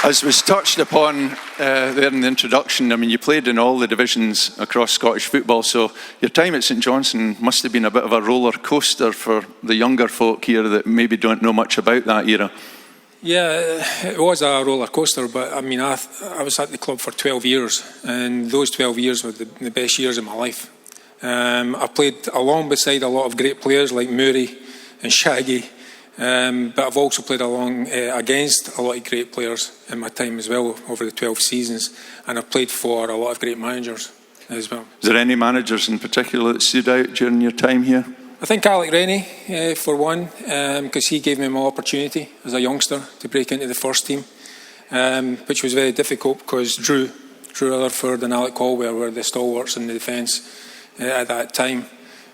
As was touched upon there in the introduction, I mean, you played in all the divisions across Scottish football, so your time at St Johnstone must have been a bit of a roller coaster for the younger folk here that maybe don't know much about that era. Yeah, it was a roller coaster, but I mean, I was at the club for 12 years, and those 12 years were the best years of my life. I played along beside a lot of great players like Murray and Shaggy, but I've also played along against a lot of great players in my time as well over the 12 seasons, and I've played for a lot of great managers as well. Is there any managers in particular that stood out during your time here? I think Alec Rennie, for one, because he gave me my opportunity as a youngster to break into the first team, which was very difficult because Drew Rutherford and Alec Caldwell were the stalwarts in the defence at that time.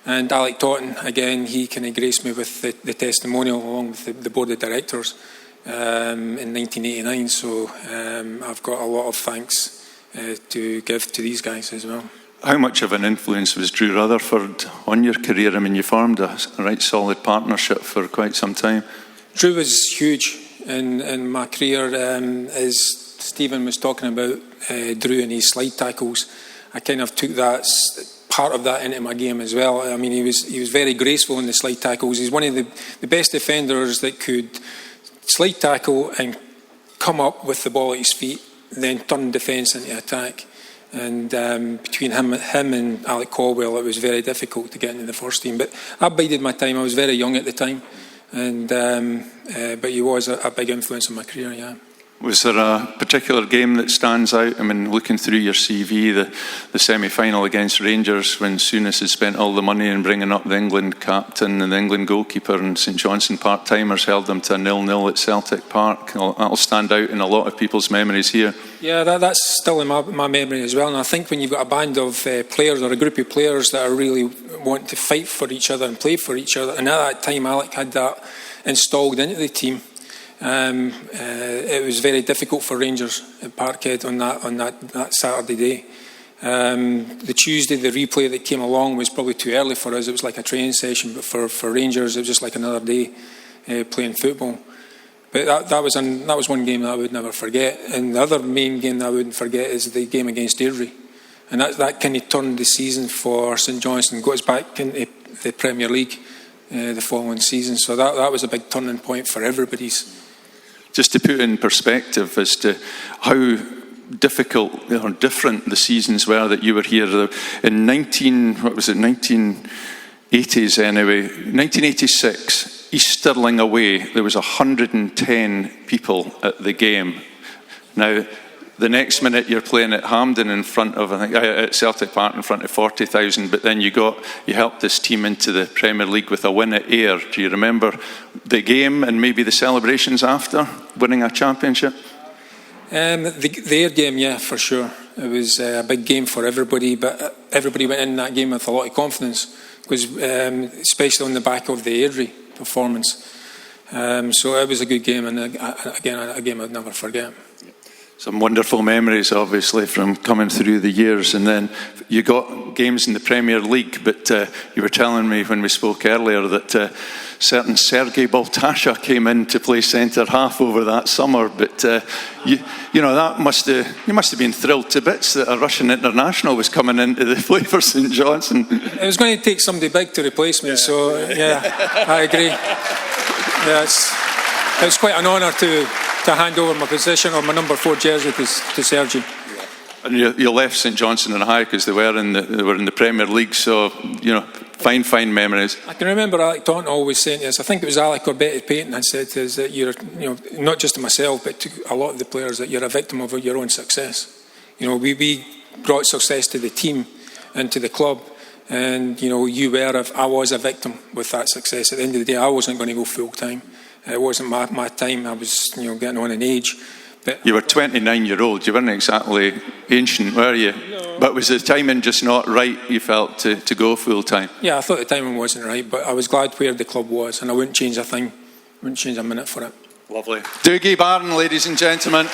And Alec Totten, again, he kind of graced me with the testimonial along with the board of directors in 1989. So I've got a lot of thanks to give to these guys as well. How much of an influence was Drew Rutherford on your career? I mean, you formed a right solid partnership for quite some time. Drew was huge in my career. As Stephen was talking about Drew and his slide tackles, I kind of took that part of that into my game as well. I mean, he was very graceful in the slide tackles. He's one of the best defenders that could slide tackle and come up with the ball at his feet, then turn defence into attack. And between him and Alec Caldwell, it was very difficult to get into the first team. But I bided my time. I was very young at the time, and but he was a big influence on my career. Yeah. Was there a particular game that stands out? I mean, looking through your CV, the semi-final against Rangers, when Souness had spent all the money in bringing up the England captain and the England goalkeeper, and St Johnstone part-timers held them to a 0-0 at Celtic Park. That'll stand out in a lot of people's memories here. Yeah, that's still in my memory as well. And I think when you've got a band of players or a group of players that are really want to fight for each other and play for each other, and at that time Alec had that installed into the team. It was very difficult for Rangers at Parkhead on that Saturday day. The Tuesday, the replay that came along was probably too early for us. It was like a training session, but for Rangers, it was just like another day playing football. But that was one game that I would never forget. And the other main game that I wouldn't forget is the game against Airdrie. And that kind of turned the season for St Johnstone, got us back into the Premier League the following season. So that was a big turning point for everybody's. Just to put in perspective as to how difficult or different the seasons were that you were here in 1980s anyway, 1986, East Stirling away, there was 110 people at the game. Now, the next minute you're playing at Hampden in front of, I think, at Celtic Park in front of 40,000, but then you helped this team into the Premier League with a win at Ayr. Do you remember the game and maybe the celebrations after winning a championship? The Ayr game, yeah, for sure. It was a big game for everybody, but everybody went in that game with a lot of confidence, because especially on the back of the Airdrie performance. So it was a good game, and again, a game I'd never forget. Some wonderful memories, obviously, from coming through the years. And then you got games in the Premier League, but you were telling me when we spoke earlier that certain Sergei Baltasha came in to play centre half over that summer. But you must have been thrilled to bits that a Russian international was coming in to play for St Johnstone. It was going to take somebody big to replace me, so yeah, I agree. Yeah, it was quite an honour to hand over my position or my number 4 jersey to Sergei. And you left St Johnstone on a high because they were in the Premier League, so fine memories. I can remember Alec Taunton always saying to us, I think it was Alec or Betty Payton had said to us that you're, not just to myself but to a lot of the players, that you're a victim of your own success. We brought success to the team and to the club, and I was a victim with that success. At the end of the day, I wasn't going to go full time. It wasn't my time. I was, getting on in age. But you were 29-year-old. You weren't exactly ancient, were you? No. But was the timing just not right, you felt, to go full time? Yeah, I thought the timing wasn't right, but I was glad where the club was, and I wouldn't change a thing. I wouldn't change a minute for it. Lovely. Dougie Barron, ladies and gentlemen.